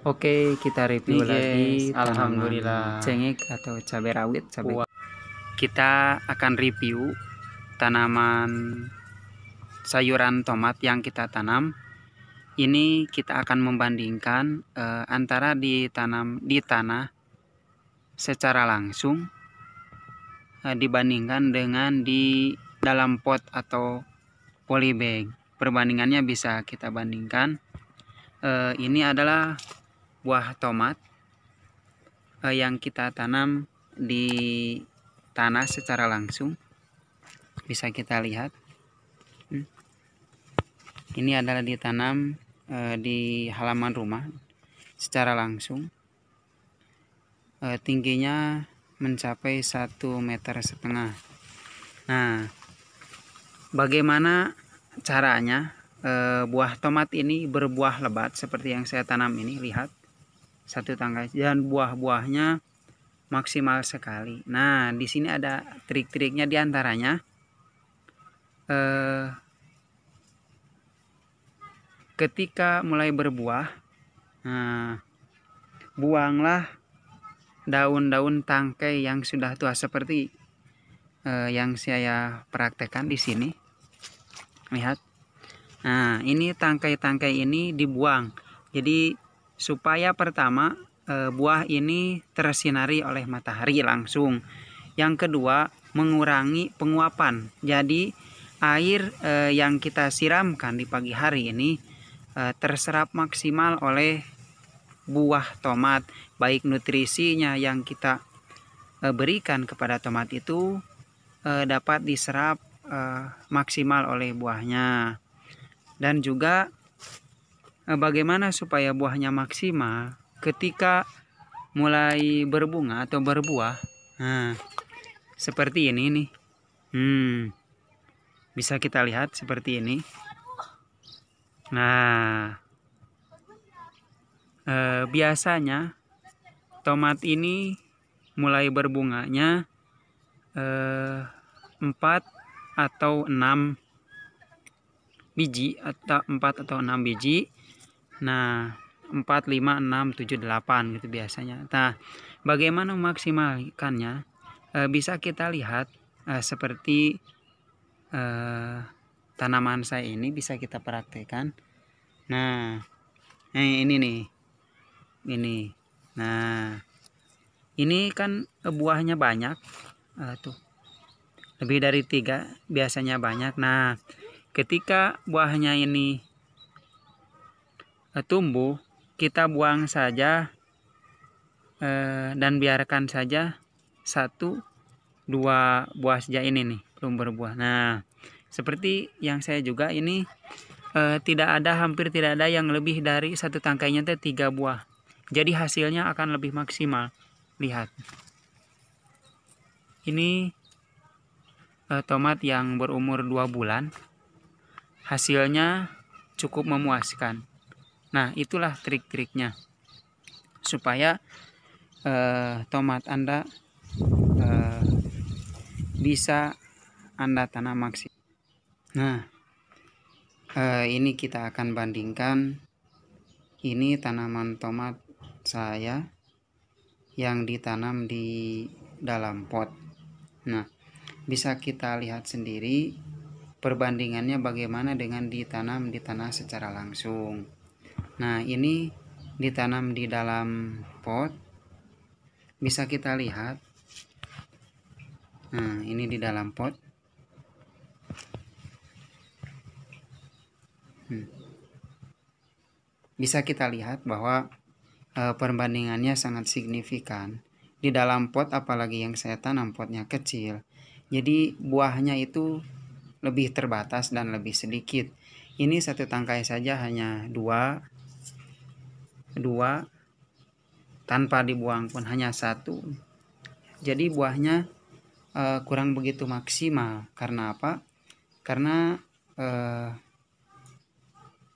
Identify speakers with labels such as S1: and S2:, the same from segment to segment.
S1: Oke, kita review
S2: Nih guys,
S1: lagi
S2: alhamdulillah.
S1: tanaman cengkeh atau cabai rawit.
S2: Kita akan review tanaman sayuran tomat yang kita tanam. Ini kita akan membandingkan antara ditanam di tanah secara langsung dibandingkan dengan di dalam pot atau polybag. Perbandingannya bisa kita bandingkan. Ini adalah buah tomat yang kita tanam di tanah secara langsung. Bisa kita lihat. Ini adalah ditanam di halaman rumah secara langsung. Tingginya mencapai 1,5 meter. Nah, bagaimana caranya buah tomat ini berbuah lebat seperti yang saya tanam ini? Lihat, satu tangkai dan buah-buahnya maksimal sekali. Nah, di sini ada trik-triknya, diantaranya ketika mulai berbuah, buanglah daun-daun tangkai yang sudah tua seperti yang saya praktekkan di sini. Lihat. Nah, ini tangkai-tangkai ini dibuang. Jadi supaya pertama buah ini tersinari oleh matahari langsung. Yang kedua, mengurangi penguapan. Jadi air yang kita siramkan di pagi hari ini terserap maksimal oleh buah tomat, baik nutrisinya yang kita berikan kepada tomat itu dapat diserap maksimal oleh buahnya. Dan juga bagaimana supaya buahnya maksimal ketika mulai berbunga atau berbuah. Nah, seperti ini nih. Bisa kita lihat seperti ini. Nah, biasanya tomat ini mulai berbunganya 4 atau 6 biji, atau 4 atau 6 biji. Nah, 4, 5, 6, 7, 8 gitu biasanya. Nah, bagaimana memaksimalkannya? Bisa kita lihat seperti tanaman saya ini, bisa kita praktekkan. Nah, ini nih. Ini. Nah, ini kan buahnya banyak. Tuh. Lebih dari 3 biasanya banyak. Nah, ketika buahnya ini tumbuh, kita buang saja dan biarkan saja 1, 2 buah saja ini nih belum berbuah. Nah, seperti yang saya juga ini hampir tidak ada yang lebih dari 1 tangkainya 3 buah. Jadi hasilnya akan lebih maksimal. Lihat. Ini tomat yang berumur 2 bulan. Hasilnya cukup memuaskan. Nah, itulah trik-triknya supaya tomat Anda bisa Anda tanam maksimal. Nah, ini kita akan bandingkan. Ini tanaman tomat saya yang ditanam di dalam pot. Nah, bisa kita lihat sendiri perbandingannya bagaimana dengan ditanam di tanah secara langsung. Nah, ini ditanam di dalam pot. Bisa kita lihat. Nah, ini di dalam pot. Bisa kita lihat bahwa perbandingannya sangat signifikan. Di dalam pot, apalagi yang saya tanam potnya kecil, jadi buahnya itu lebih terbatas dan lebih sedikit. Ini 1 tangkai saja hanya 2 tanpa dibuang pun hanya 1. Jadi buahnya kurang begitu maksimal. Karena apa? Karena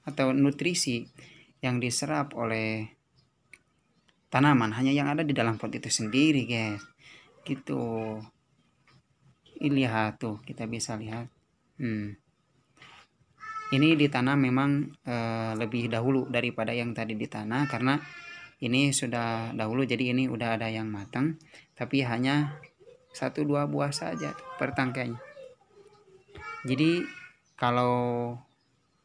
S2: atau nutrisi yang diserap oleh tanaman hanya yang ada di dalam pot itu sendiri, guys. Gitu. Lihat tuh, kita bisa lihat. Ini ditanam memang lebih dahulu daripada yang tadi ditanam, karena Ini sudah dahulu, jadi ini udah ada yang matang, tapi hanya 1-2 buah saja per tangkainya. Jadi kalau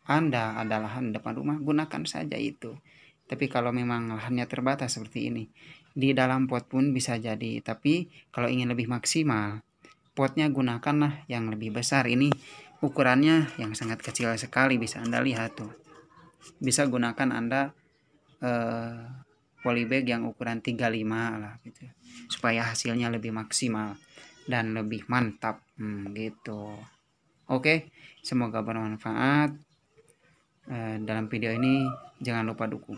S2: Anda ada lahan depan rumah, gunakan saja itu. Tapi kalau memang lahannya terbatas seperti ini, di dalam pot pun bisa jadi. Tapi kalau ingin lebih maksimal, potnya gunakanlah yang lebih besar. Ini ukurannya yang sangat kecil sekali, bisa Anda lihat tuh. Bisa gunakan Anda polybag yang ukuran 35 lah gitu, supaya hasilnya lebih maksimal dan lebih mantap gitu. Oke, semoga bermanfaat. Dalam video ini jangan lupa dukung.